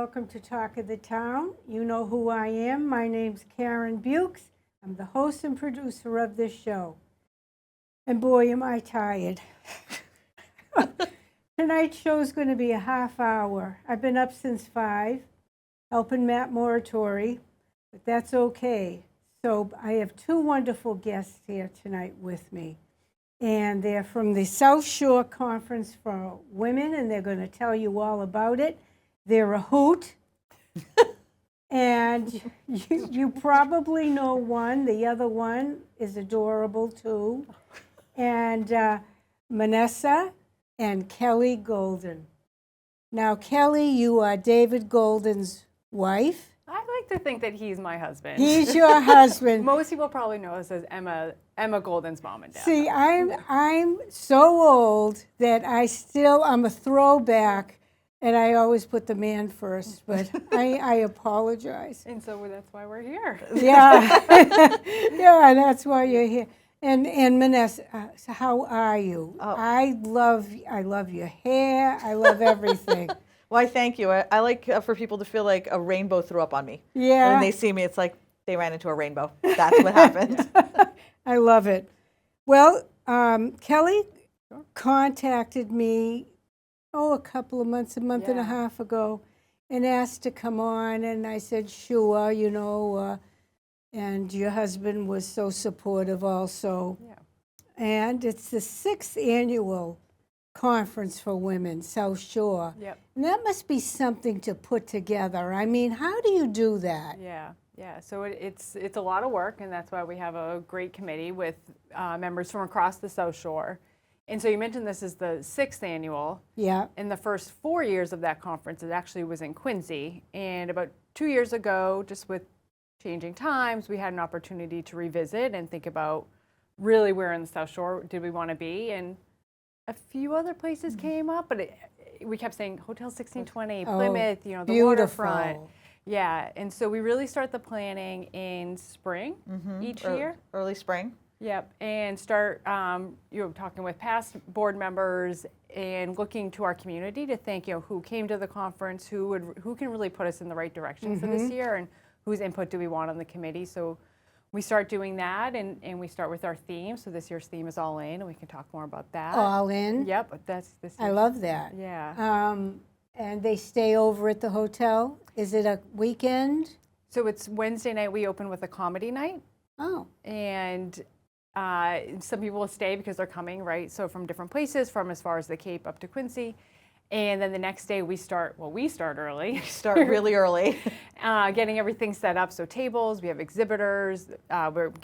welcome to Talk of the Town. You know who I am. My name's Karen Buechs. I'm the host and producer of this show. And boy, am I tired. Tonight's show's going to be a half hour. I've been up since 5, helping Matt Moratori, but that's okay. So I have 2 wonderful guests here tonight with me. And they're from the South Shore Conference for Women, and they're going to tell you all about it. They're a hoot. And you probably know one. The other one is adorable, too. And Minessa and Kelly Golden. Now, Kelly, you are David Golden's wife. I like to think that he's my husband. He's your husband. Most people probably know us as Emma Golden's mom and dad. See, I'm so old that I'm a throwback, and I always put the man first, but I apologize. And so that's why we're here. Yeah, yeah, that's why you're here. And Minessa, so how are you? Oh. I love your hair. I love everything. Well, I thank you. I like for people to feel like a rainbow threw up on me. Yeah. When they see me, it's like they ran into a rainbow. That's what happened. I love it. Well, Kelly contacted me, a couple of months, a month and a half ago, and asked to come on, and I said, sure, and your husband was so supportive also. Yeah. And it's the 6th annual conference for women, South Shore. Yep. And that must be something to put together. I mean, how do you do that? Yeah. So it's a lot of work, and that's why we have a great committee with members from across the South Shore. And so you mentioned this is the 6th annual. Yeah. In the first 4 years of that conference, it actually was in Quincy. And about 2 years ago, just with changing times, we had an opportunity to revisit and think about really where in the South Shore did we want to be. And a few other places came up, but we kept saying Hotel 1620, Plymouth, the beautiful. Waterfront. Yeah, and so we really start the planning in spring each year. Early spring. Yep, and start talking with past board members and looking to our community to think who came to the conference, who can really put us in the right direction for this year, and whose input do we want on the committee. So we start doing that, and we start with our theme. So this year's theme is All In, and we can talk more about that. All in? Yep, that's this. I love that. Yeah. And they stay over at the hotel? Is it a weekend? So it's Wednesday night. We open with a comedy night. Oh. And some people will stay because they're coming, right? So from different places, from as far as the Cape up to Quincy. And then the next day we start early. Start really early. Getting everything set up. So tables, we have exhibitors,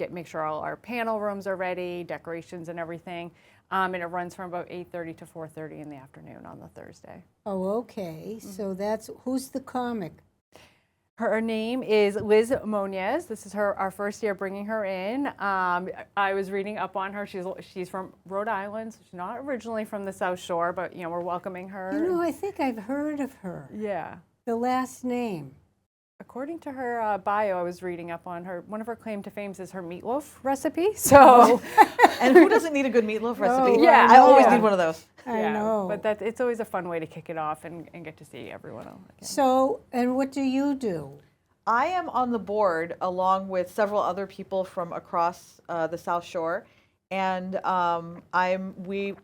make sure all our panel rooms are ready, decorations and everything. And it runs from about 8:30 to 4:30 in the afternoon on the Thursday. Oh, okay. So who's the comic? Her name is Liz Monez. This is our first year bringing her in. I was reading up on her. She's from Rhode Island. So she's not originally from the South Shore, but we're welcoming her. I think I've heard of her. Yeah. The last name. According to her bio, I was reading up on her. One of her claim to fame is her meatloaf recipe. So, and who doesn't need a good meatloaf recipe? Oh, yeah, I always need one of those. I know. But it's always a fun way to kick it off and get to see everyone else again. So, and what do you do? I am on the board along with several other people from across the South Shore, and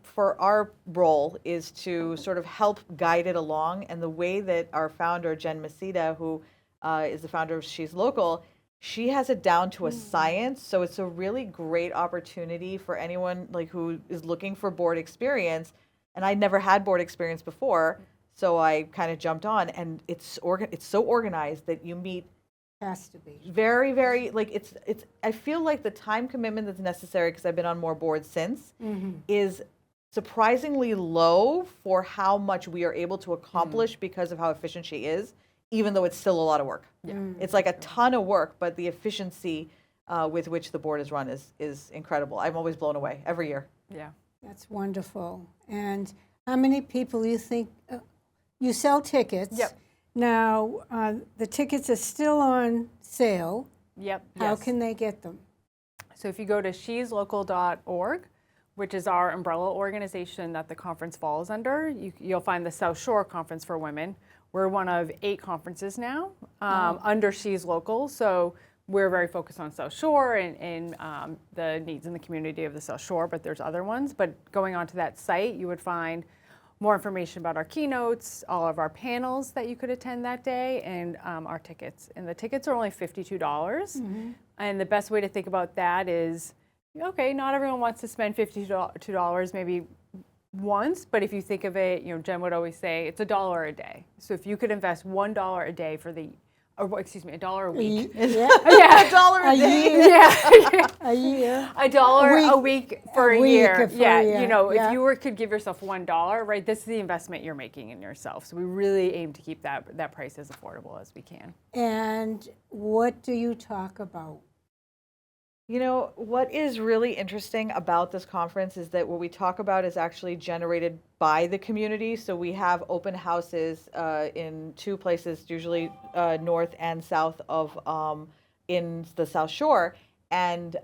for our role is to sort of help guide it along. And the way that our founder Jen Masita, who is the founder of She's Local, she has it down to a science. So it's a really great opportunity for anyone who is looking for board experience. And I'd never had board experience before, so I kind of jumped on. And it's so organized that you meet. Has to be. Very, very, I feel like the time commitment that's necessary, because I've been on more boards since, is surprisingly low for how much we are able to accomplish because of how efficient she is, even though it's still a lot of work. Yeah. It's like a ton of work, but the efficiency with which the board is run is incredible. I'm always blown away every year. Yeah. That's wonderful. And how many people you think, you sell tickets? Yep. Now, the tickets are still on sale. Yep. How can they get them? So if you go to sheslocal.org, which is our umbrella organization that the conference falls under, you'll find the South Shore Conference for Women, We're one of 8 conferences now under She's Local. So we're very focused on South Shore and the needs in the community of the South Shore, but there's other ones. But going onto that site, you would find more information about our keynotes, all of our panels that you could attend that day, and our tickets. And the tickets are only $52. And the best way to think about that is, okay, not everyone wants to spend $52 maybe once, but if you think of it, Jen would always say it's $1 a day. So if you could invest $1 a day for the, or excuse me, $1 a week. Yeah. $1 a day. Yeah. A year. $1 a week for a year. For Yeah. a year. If you could give yourself $1, right, this is the investment you're making in yourself. So we really aim to keep that price as affordable as we can. And what do you talk about? What is really interesting about this conference is that what we talk about is actually generated by the community. So we have open houses in 2 places, usually north and south of in the South Shore, and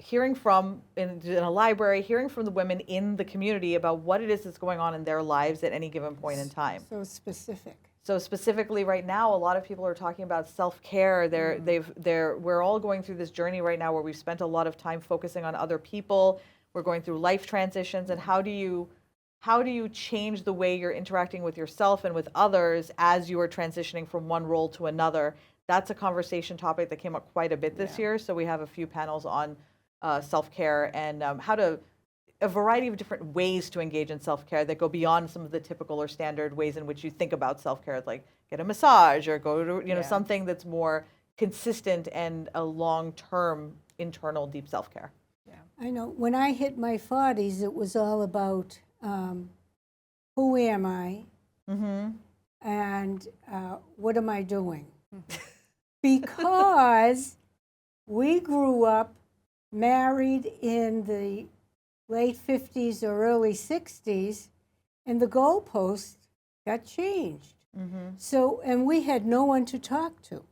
hearing from, in a library, hearing from the women in the community about what it is that's going on in their lives at any given point in time. So specific. So specifically right now, a lot of people are talking about self-care. We're all going through this journey right now where we've spent a lot of time focusing on other people. We're going through life transitions, and how do you change the way you're interacting with yourself and with others as you are transitioning from one role to another? That's a conversation topic that came up quite a bit this year. So we have a few panels on self-care and a variety of different ways to engage in self-care that go beyond some of the typical or standard ways in which you think about self-care, like get a massage or go to something that's more consistent and a long-term internal deep self-care. Yeah. I know when I hit my 40s, it was all about who am I and what am I doing? Because we grew up married in the late 50s or early 60s, and the goalposts got changed. So, and we had no one to talk to.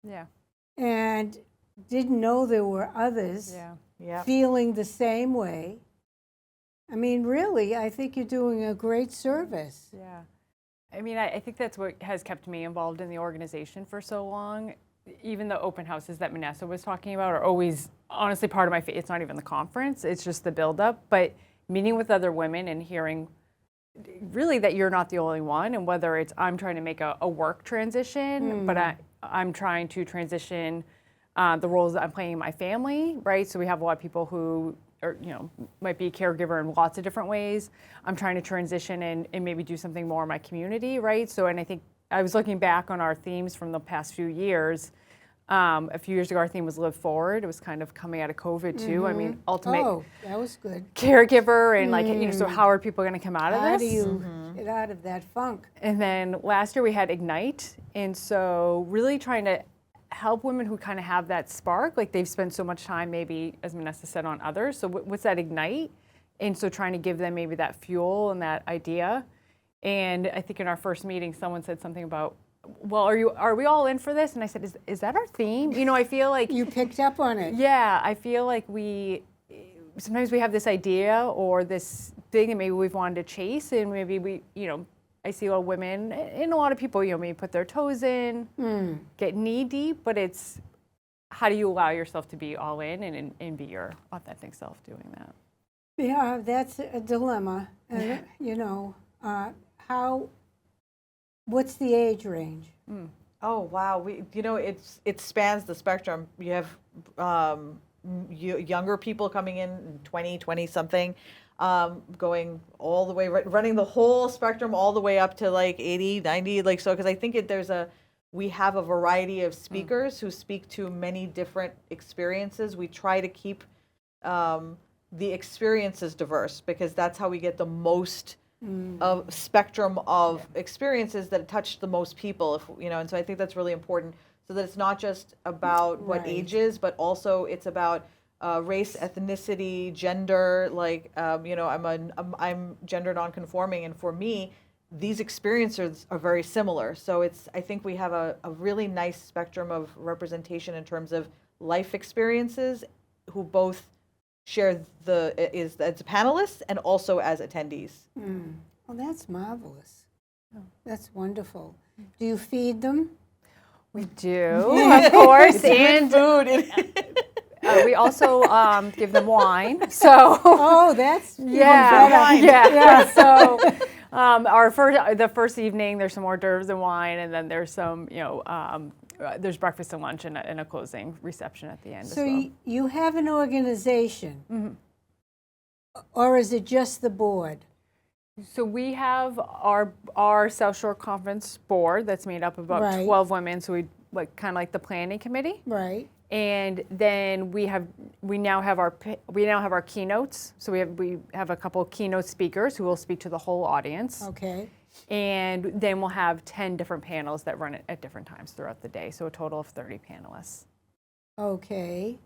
Yeah. And didn't know there were others feeling the same way. I mean, really, I think you're doing a great service. Yeah. I mean, I think that's what has kept me involved in the organization for so long. Even the open houses that Minessa was talking about are always, honestly, part of my it's not even the conference, it's just the build-up, but meeting with other women and hearing really that you're not the only one, and whether it's I'm trying to make a work transition, but I'm trying to transition the roles that I'm playing in my family, right? So we have a lot of people who are, might be a caregiver in lots of different ways. I'm trying to transition and maybe do something more in my community, right? So, and I think I was looking back on our themes from the past few years. A few years ago, our theme was Live Forward. It was kind of coming out of COVID, too. I mean, ultimate that was good. caregiver and so how are people going to come out of this? How do you get out of that funk? And then last year we had Ignite. And so really trying to help women who kind of have that spark, like they've spent so much time maybe, as Minessa said, on others. So what's that Ignite? And so trying to give them maybe that fuel and that idea. And I think in our first meeting, someone said something about, well, are we all in for this? And I said, is that our theme? I feel like You picked up on it. Yeah, I feel like sometimes we have this idea or this thing that maybe we've wanted to chase, and maybe I see a lot of women and a lot of people, maybe put their toes in, get knee deep, but it's how do you allow yourself to be all in and be your authentic self doing that? Yeah, that's a dilemma. And, what's the age range? Oh wow, it spans the spectrum. You have younger people coming in 20 something, going all the way running the whole spectrum all the way up to like 80, 90, like so, because I think we have a variety of speakers who speak to many different experiences. We try to keep the experiences diverse because that's how we get the most of spectrum of experiences that touch the most people, and so I think that's really important, so that it's not just about what ages, but also it's about race, ethnicity, gender. Like I'm gender nonconforming, and for me, these experiences are very similar. So I think we have a really nice spectrum of representation in terms of life experiences, who both share as panelists and also as attendees. Well, that's marvelous. That's wonderful. Do you feed them? We do, of course, and Food. we also give them wine. So Oh, that's yeah, better. yeah. So the first evening, there's some hors d'oeuvres and wine, and then there's some, there's breakfast and lunch and a closing reception at the end So as well. you have an organization, or is it just the board? So we have our South Shore Conference board that's made up of about Right. 12 women. So we kind of like the planning committee. Right. And then we now have our keynotes. So we have a couple of keynote speakers who will speak to the whole audience. Okay. And then we'll have 10 different panels that run at different times throughout the day. So a total of 30 panelists. Okay.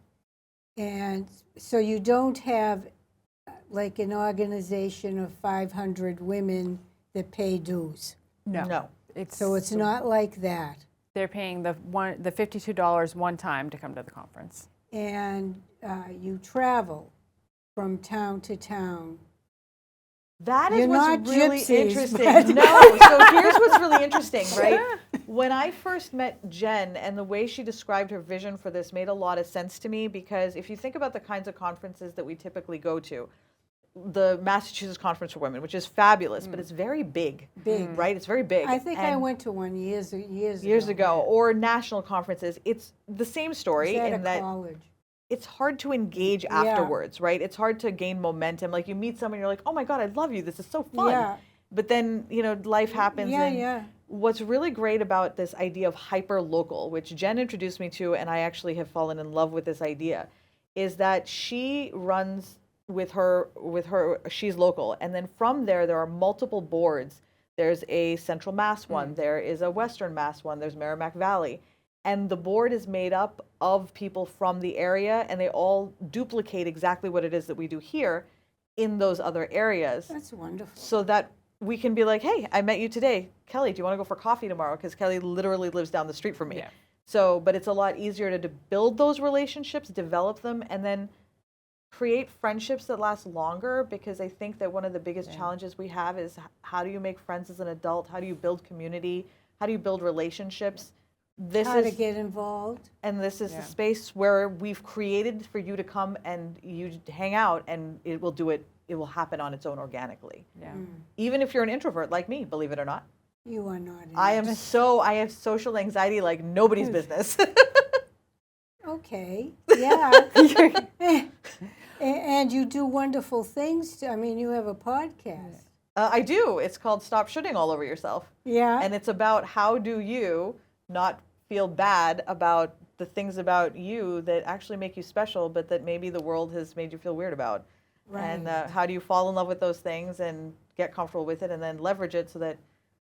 And so you don't have like an organization of 500 women that pay dues. No. So it's not like that. They're paying the $52 one time to come to the conference. And you travel from town to town. That is You're what's not really gypsies, interesting. but- No, so here's what's really interesting, right? When I first met Jen and the way she described her vision for this made a lot of sense to me, because if you think about the kinds of conferences that we typically go to, the Massachusetts Conference for Women, which is fabulous, but it's very big. Big. Right? It's very big. I think I And went to one years years ago, or national conferences. It's the same story At in a that college. it's hard to engage afterwards, right? It's hard to gain momentum. Like you meet someone, you're like, oh my God, I love you. This is so fun. Yeah. But then, life happens. Yeah, and yeah. What's really great about this idea of hyper-local, which Jen introduced me to, and I actually have fallen in love with this idea, is that she runs with her, she's local. And then from there are multiple boards. There's a Central Mass one. There is a Western Mass one. There's Merrimack Valley. And the board is made up of people from the area, and they all duplicate exactly what it is that we do here in those other areas. That's wonderful. So that we can be like, hey, I met you today. Kelly, do you want to go for coffee tomorrow? Because Kelly literally lives down the street from me. Yeah. So, but it's a lot easier to build those relationships, develop them, and then create friendships that last longer, because I think that one of the biggest challenges we have is how do you make friends as an adult? How do you build community? How do you build relationships? How to get involved. And this is the space where we've created for you to come and you hang out, and it will happen on its own organically. Yeah. Even if you're an introvert like me, believe it or not. You are not. I have social anxiety like nobody's business. Okay. Yeah. And you do wonderful things. I mean, you have a podcast. I do. It's called Stop Shooting All Over Yourself. Yeah. And it's about how do you not feel bad about the things about you that actually make you special, but that maybe the world has made you feel weird about. Right. And how do you fall in love with those things and get comfortable with it, and then leverage it so that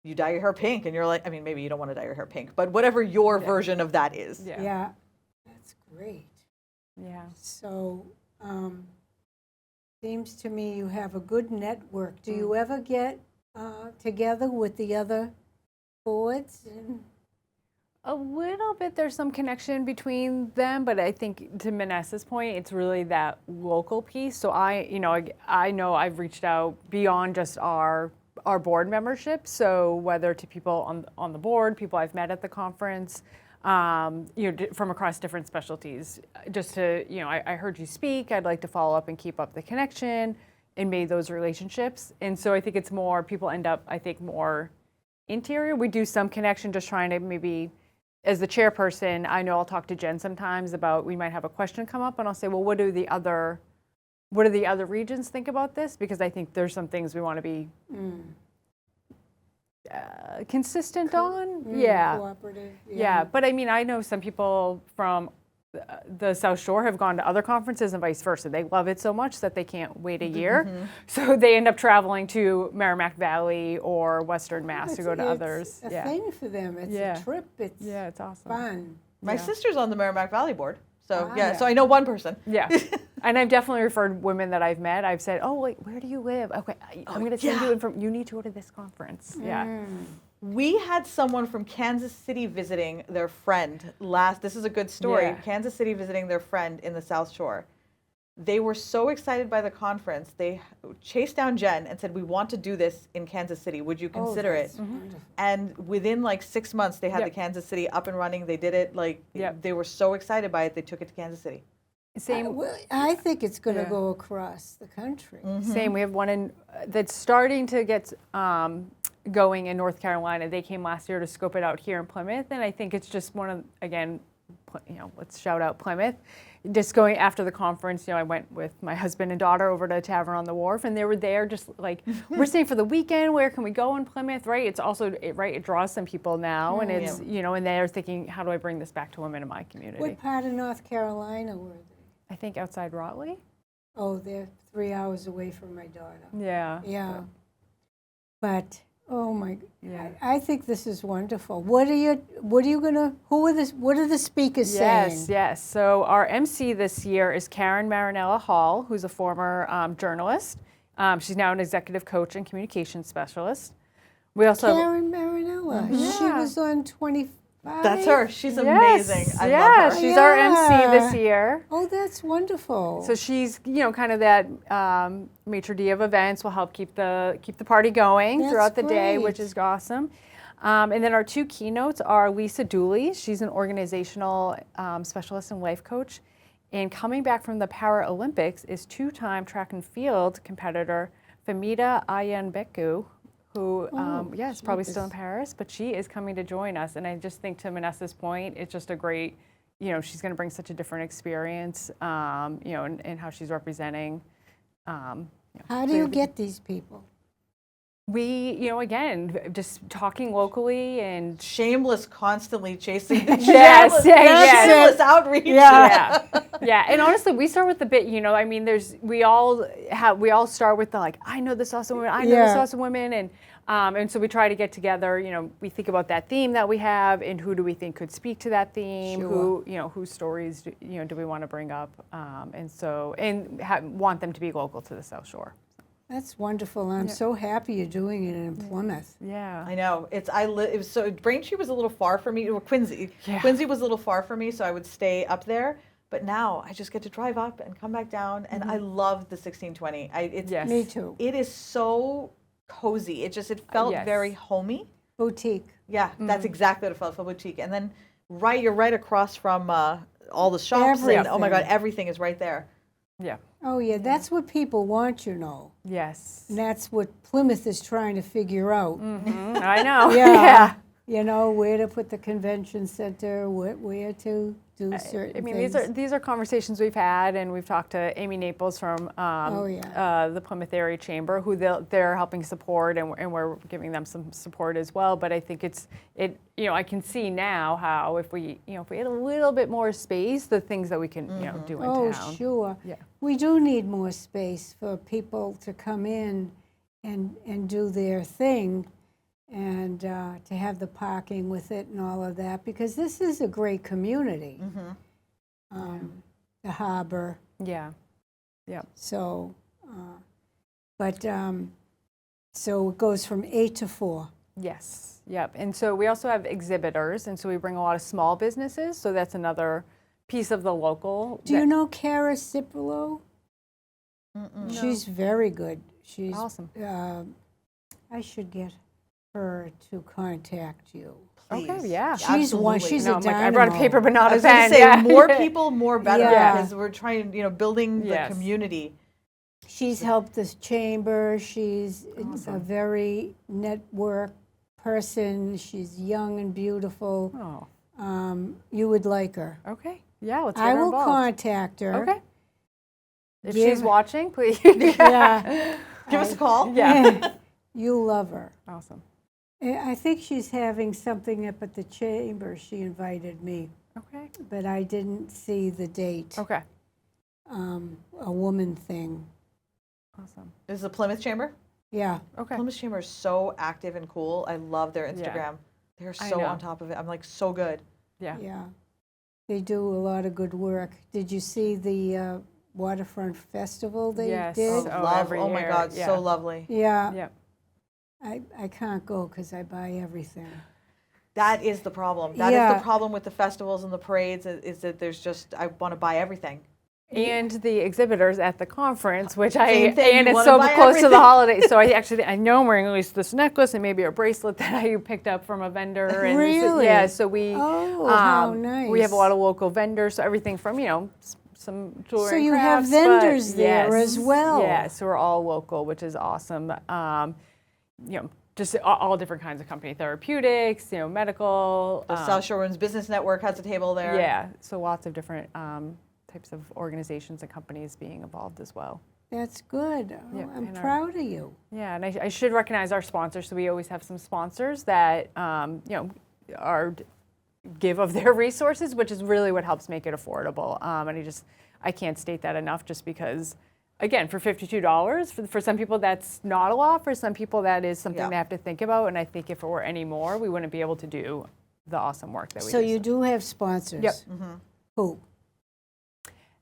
you dye your hair pink, and you're like, I mean, maybe you don't want to dye your hair pink, but whatever your version of that is. Yeah. Yeah. That's great. Yeah. So, seems to me you have a good network. Do you ever get together with the other boards? A little bit, there's some connection between them, but I think to Minessa's point, it's really that local piece. So I know I've reached out beyond just our board membership. So whether to people on the board, people I've met at the conference, from across different specialties, just to, I heard you speak, I'd like to follow up and keep up the connection and made those relationships. And so I think it's more, people end up, I think, more interior. We do some connection, just trying to maybe, as the chairperson, I know I'll talk to Jen sometimes about, we might have a question come up and I'll say, well, what do the other regions think about this? Because I think there's some things we want to be consistent on. Yeah. Cooperative. Yeah. But I mean, I know some people from the South Shore have gone to other conferences and vice versa. They love it so much that they can't wait a year. So they end up traveling to Merrimack Valley or Western Mass to go to others. It's a thing for them. It's a trip. It's awesome. Fun. My sister's on the Merrimack Valley board. So, Ah. so I know one person. Yeah. And I've definitely referred women that I've met. I've said, oh, wait, where do you live? Okay, I'm going to send you information. You need to go to this conference. Yeah. We had someone from Kansas City visiting their friend this is a good story, Yeah. Kansas City visiting their friend in the South Shore. They were so excited by the conference. They chased down Jen and said, "We want to do this in Kansas City. Would you consider it?" And within like 6 months, they had the Kansas City up and running. They did it like they were so excited by it. They took it to Kansas City. Same. I think it's going to go across the country. Same. We have one that's starting to get going in North Carolina. They came last year to scope it out here in Plymouth, and I think it's just one of, again, let's shout out Plymouth. Just going after the conference, I went with my husband and daughter over to Tavern on the Wharf, and they were there just like, we're staying for the weekend. Where can we go in Plymouth? Right? It's also it draws some people now, and it's and they're thinking, how do I bring this back to women in my community? What part of North Carolina were they? I think outside Raleigh. Oh, they're 3 hours away from my daughter. Yeah. Yeah. But oh my! Yeah. I think this is wonderful. What are you gonna? What are the speakers saying? Yes. So our MC this year is Karen Marinella Hall, who's a former journalist. She's now an executive coach and communications specialist. We also Karen Marinella. She was on 25. That's her. She's amazing. I love her. She's our MC this year. Oh, that's wonderful. So she's, kind of that maitre d' of events. Will help keep the party going throughout the day, which is awesome. And then our two keynotes are Lisa Dooley. She's an organizational specialist and life coach. And coming back from the Paralympics is two-time track and field competitor Famida Ayanbeku, who, is probably still in Paris, but she is coming to join us. And I just think, to Minessa's point, it's just a great, she's going to bring such a different experience, in how she's representing. How do you get these people? We, again, just talking locally and shameless, constantly chasing. Shameless outreach. Yeah. And honestly, we start with the bit. We all start with the I know this awesome woman. I know this awesome woman, and so we try to get together. We think about that theme that we have, and who do we think could speak to that theme? Sure. Whose stories do we want to bring up? Want them to be local to the South Shore. That's wonderful. I'm so happy you're doing it in Plymouth. Yeah, I know. It was so Braintree was a little far for me. Or Quincy. Yeah. Quincy was a little far for me, so I would stay up there. But now I just get to drive up and come back down, and I love the 1620. Me too. It is so cozy. It felt very homey. Boutique. Yeah, that's exactly what it felt, boutique. And then you're right across from all the shops. And, oh my God, everything is right there. Yeah. Oh yeah, that's what people want, Yes. And that's what Plymouth is trying to figure out. I know. Yeah. Where to put the convention center, where to do certain things. These are conversations we've had, and we've talked to Amy Naples from the Plymouth Area Chamber, who they're helping support, and we're giving them some support as well. But I think I can see now how if we had a little bit more space, the things that we can do in town. Oh, sure. Yeah. We do need more space for people to come in and do their thing. And to have the parking with it and all of that, because this is a great community. The harbor. Yeah. So, so it goes from 8 to 4. Yes. Yep. And so we also have exhibitors, and so we bring a lot of small businesses. So that's another piece of the local. Do you know Cara Ciprolo? She's very good. She's awesome. I should get her to contact you. Please. Okay, yeah. She's one. She's a dynamo. I brought a paper, but not a pen. I was going to say, more people, more better, because we're trying, building the community. She's helped this chamber. She's a very network person. She's young and beautiful. Oh. You would like her. Okay. Yeah, let's get I her will involved. contact her. Okay. If she's watching, please. Yeah. Give us a call. Yeah. You'll love her. Awesome. I think she's having something up at the chamber. She invited me. Okay. But I didn't see the date. Okay. A woman thing. Awesome. This is the Plymouth Chamber? Yeah. Okay. Plymouth Chamber is so active and cool. I love their Instagram. They're so on top of it. I'm so good. Yeah. Yeah. They do a lot of good work. Did you see the Waterfront Festival they did? Oh my God, so lovely. Yeah. Yeah. I can't go because I buy everything. That is the problem. That is the problem with the festivals and the parades, is that there's I want to buy everything. and the exhibitors at the conference, which Same thing, and you it's wanna so buy close to the everything. holidays. So I know I'm wearing at least this necklace and maybe a bracelet that I picked up from a vendor. And Really? yeah. So we how nice. we have a lot of local vendors. So everything from some jewelry. So and you have crafts, but vendors there as yes, well. Yeah. So we're all local, which is awesome. Just all different kinds of company, therapeutics, medical. The South Shore Women's Business Network has a table there. Yeah. So lots of different types of organizations and companies being involved as well. That's good. Oh, Yeah, I'm and proud of you. Yeah, and I should recognize our sponsors. So we always have some sponsors that give of their resources, which is really what helps make it affordable. And I can't state that enough, just because, again, for $52, for some people that's not a lot. For some people that is something they have to think about. And I think if it were any more, we wouldn't be able to do the awesome work that we do. So you do have sponsors? Yep. Who?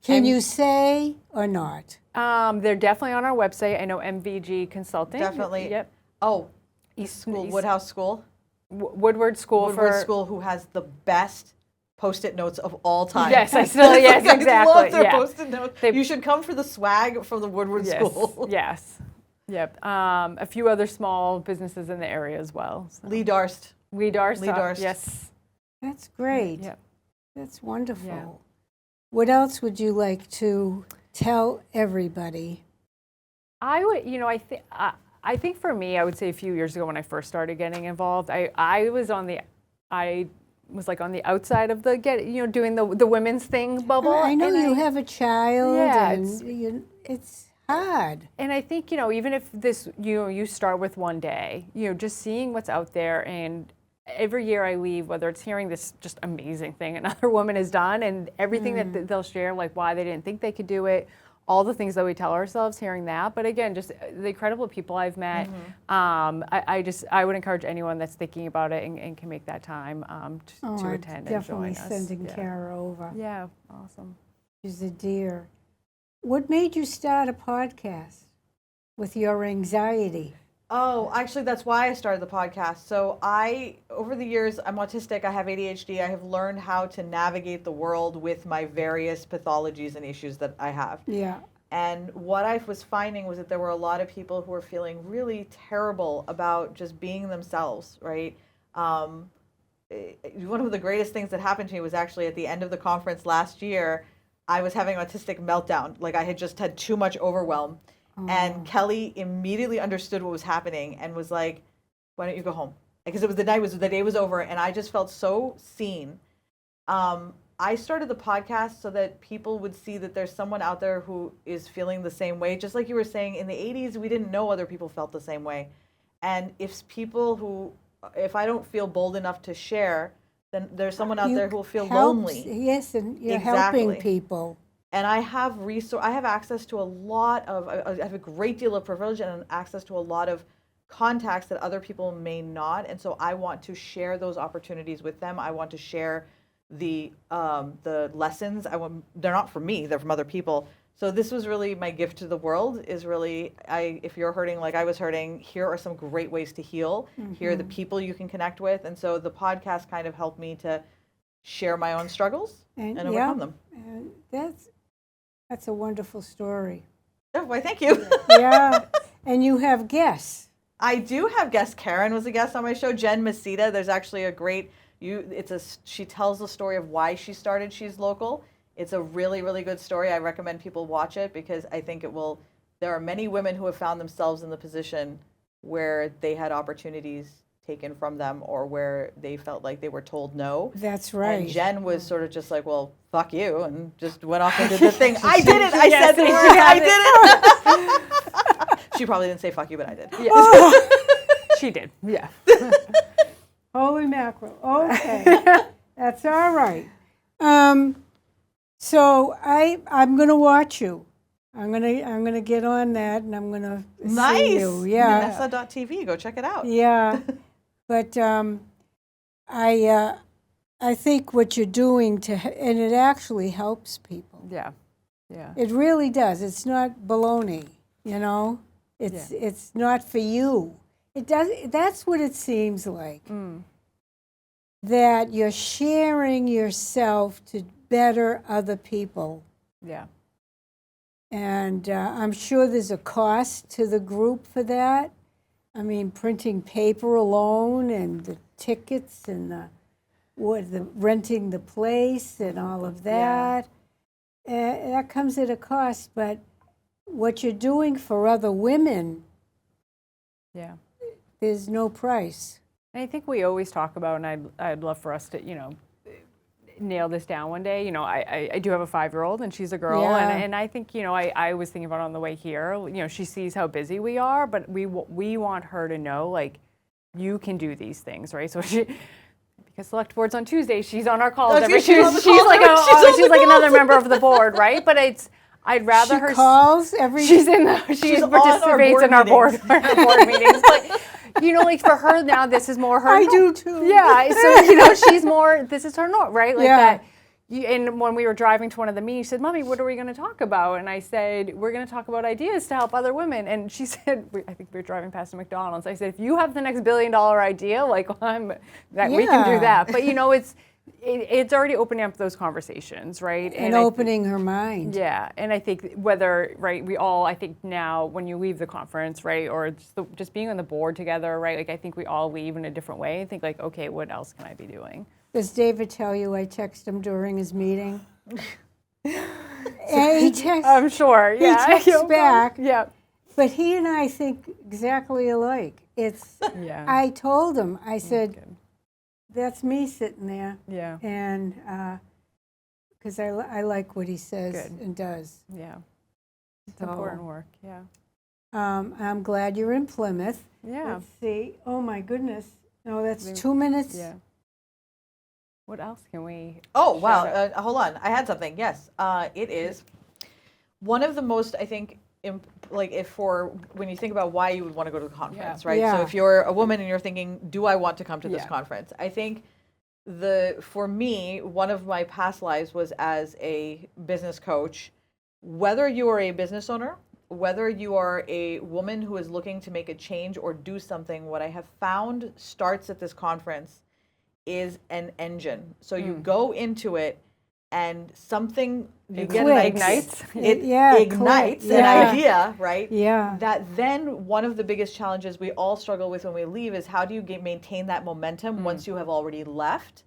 Can you say or not? They're definitely on our website. I know MVG Consulting. Definitely. Yep. Oh, East School, Woodhouse School. Woodward School Woodward School, who has the best Post-it notes of all time. Yes, I still, yes, exactly. I love their yeah. Post-it notes. You should come for the swag from the Woodward School. Yes. Yep. A few other small businesses in the area as well. So. Lee Darst. Lee Darst. Lee Darst. Yes. That's great. Yep. That's wonderful. Yeah. What else would you like to tell everybody? I would, I think for me, I would say a few years ago when I first started getting involved, I was on the outside of the doing the women's thing bubble. I know you have a child. Yeah, and it's hard. And I think, even if you start with one day, just seeing what's out there, and every year I leave, whether it's hearing this just amazing thing another woman has done, and everything that they'll share, like why they didn't think they could do it, all the things that we tell ourselves, hearing that. But again, just the incredible people I've met. I would encourage anyone that's thinking about it and can make that time to attend and join us. Definitely sending Kara over. Yeah, awesome. She's a dear. What made you start a podcast with your anxiety? Oh, actually, that's why I started the podcast. So over the years, I'm autistic, I have ADHD, I have learned how to navigate the world with my various pathologies and issues that I have. Yeah. And what I was finding was that there were a lot of people who were feeling really terrible about just being themselves, right? One of the greatest things that happened to me was actually at the end of the conference last year, I was having an autistic meltdown. Like I had just had too much overwhelm. And Kelly immediately understood what was happening and was like, why don't you go home? Because the day was over, and I just felt so seen. I started the podcast so that people would see that there's someone out there who is feeling the same way. Just like you were saying, in the 80s, we didn't know other people felt the same way. And if I don't feel bold enough to share, then there's someone out there who will feel lonely. Yes, and you're Exactly. helping people. And I have access to I have a great deal of privilege and access to a lot of contacts that other people may not. And so I want to share those opportunities with them. I want to share the lessons. They're not from me, they're from other people. So this was really my gift to the world, is really, if you're hurting like I was hurting, here are some great ways to heal. Here are the people you can connect with. And so the podcast kind of helped me to share my own struggles and overcome them. And that's a wonderful story. Oh, why, thank you. Yeah, and you have guests. I do have guests. Karen was a guest on my show. Jen Masita. There's actually a great. She tells the story of why she started She's Local. It's a really, really good story. I recommend people watch it because I think it will. There are many women who have found themselves in the position where they had opportunities taken from them or where they felt like they were told no. That's right. And Jen was sort of just like, well, fuck you, and just went off and did the thing. I did it. I said the word. I did it. She probably didn't say fuck you, but I did. Yes. She did. Yeah. Holy mackerel. Okay. That's all right. So I'm going to watch you. I'm gonna get on that, and I'm gonna see you. Yeah. Minessa.tv. Go check it out. Yeah. But I think what you're doing and it actually helps people. Yeah. Yeah. It really does. It's not baloney, It's not for you. It does. That's what it seems like. That you're sharing yourself to better other people. Yeah. And I'm sure there's a cost to the group for that. I mean, printing paper alone and the tickets and the renting the place and all of that. That comes at a cost, but what you're doing for other women, Yeah. there's no price. And I think we always talk about, and I'd love for us to, nail this down one day. I do have a 5-year-old and she's a girl, Yeah. and I think, I was thinking about on the way here, she sees how busy we are, but we want her to know, like, you can do these things, right? So because select board's on Tuesday, she's on our calls every Tuesday. She's like another member of the board, right? But I'd rather She calls every. She participates in our board meetings. But like for her now, this is more her. I do too. Yeah. So she's more. This is her note, right? Like Yeah. that. And when we were driving to one of the meetings, she said, "Mommy, what are we going to talk about?" And I said, "We're going to talk about ideas to help other women." And she said, "I think we were driving past a McDonald's." I said, "If you have the next $1 billion idea, like we can do that." But it's already opening up those conversations, right? And opening her mind. Yeah, and I think I think now when you leave the conference, right, or just being on the board together, right, like I think we all leave in a different way and think like, okay, what else can I be doing? Does David tell you I text him during his meeting? And he texts. I'm sure, yeah. He texts back. Yeah. But he and I think exactly alike. Yeah. I told him, I said, that's me sitting there. Yeah. And because I like what he says Good. and does. Yeah. It's So, important work, yeah. I'm glad you're in Plymouth. Yeah. Let's see. Oh, my goodness. No, that's 2 minutes. Yeah. What else can we? Oh, wow. shout out? Hold on. I had something. Yes. It is one of the most, I think, when you think about why you would want to go to the conference, right? Yeah. So if you're a woman and you're thinking, do I want to come to this Yeah. conference? I think for me, one of my past lives was as a business coach. Whether you are a business owner, whether you are a woman who is looking to make a change or do something, what I have found starts at this conference is an engine. So you go into it and something you get an Ignites. It Yeah, ignites click. an Yeah. idea, right? Yeah. That then one of the biggest challenges we all struggle with when we leave is how do you maintain that momentum once you have already left?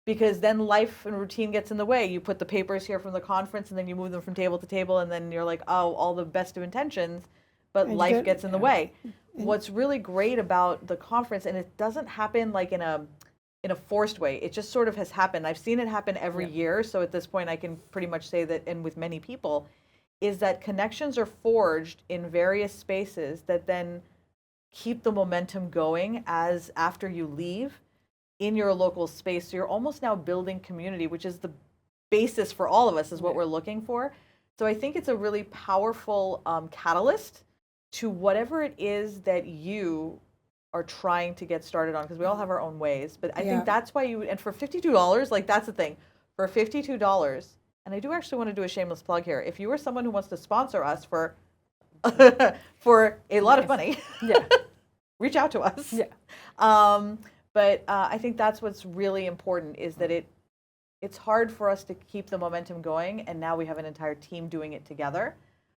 Because then life and routine gets in the way. You put the papers here from the conference and then you move them from table to table and then you're like, oh, all the best of intentions, but And life get- gets in the way. What's really great about the conference, and it doesn't happen like in a forced way. It just sort of has happened. I've seen it happen every year. So at this point, I can pretty much say that, and with many people, is that connections are forged in various spaces that then keep the momentum going as after you leave in your local space. So you're almost now building community, which is the basis for all of us, is what we're looking for. So I think it's a really powerful catalyst to whatever it is that you are trying to get started on, because we all have our own ways. But I think that's why and for $52, like that's the thing, for $52, and I do actually want to do a shameless plug here. If you are someone who wants to sponsor us for for a lot of money, reach out to us. Yeah. But I think that's what's really important is that it's hard for us to keep the momentum going, and now we have an entire team doing it together,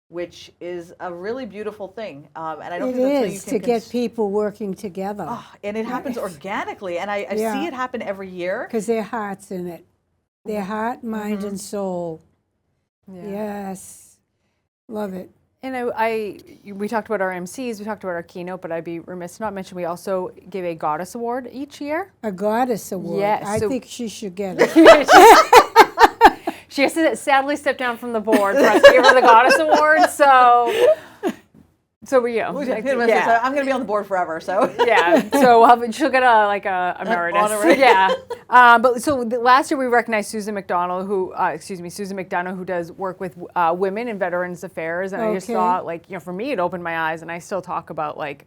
which is a really beautiful thing. And I don't It think that's is to get people working together. and it happens organically, and I see it happen every year. Because their heart's in it. Their heart, mind, and soul. Yeah. Yes. Love it. And we talked about our MCs, we talked about our keynote, but I'd be remiss not mention we also give a Goddess Award each year. A goddess award. Yes, I so- think she should get it. She has to sadly step down from the board for us to give her the Goddess Award. So we, I'm going to be on the board forever, so. Yeah, so she'll get a emeritus. Honorary. Yeah, but so last year we recognized Susan McDonough, who does work with women in Veterans Affairs, and I just Okay. thought, for me, it opened my eyes, and I still talk about what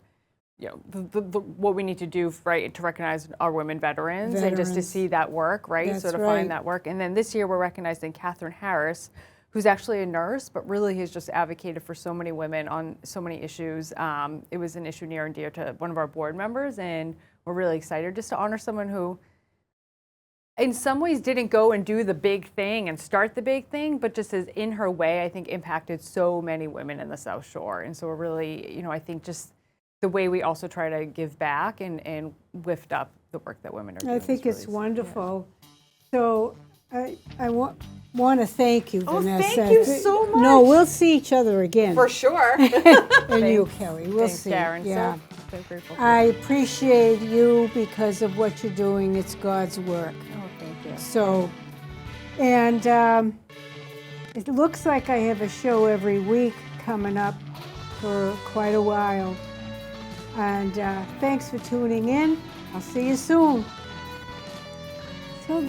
we need to do, right, to recognize our women veterans, and just to Veterans. see that work, right, That's so to right. find that work. And then this year we're recognizing Catherine Harris, who's actually a nurse, but really has just advocated for so many women on so many issues. It was an issue near and dear to one of our board members, and we're really excited just to honor someone who in some ways didn't go and do the big thing and start the big thing, but just as in her way, I think impacted so many women in the South Shore. And so we're really, I think just the way we also try to give back and lift up the work that women are doing. I think is it's really, wonderful. So I want to thank you, Oh, Vanessa. thank you so much. No, we'll see each other again. For sure. And you, Kelly. We'll Thanks, see. Karen. Yeah. So grateful. I appreciate you because of what you're doing. It's God's work. Oh, thank you. So, and it looks like I have a show every week coming up for quite a while. And thanks for tuning in. I'll see you soon. So.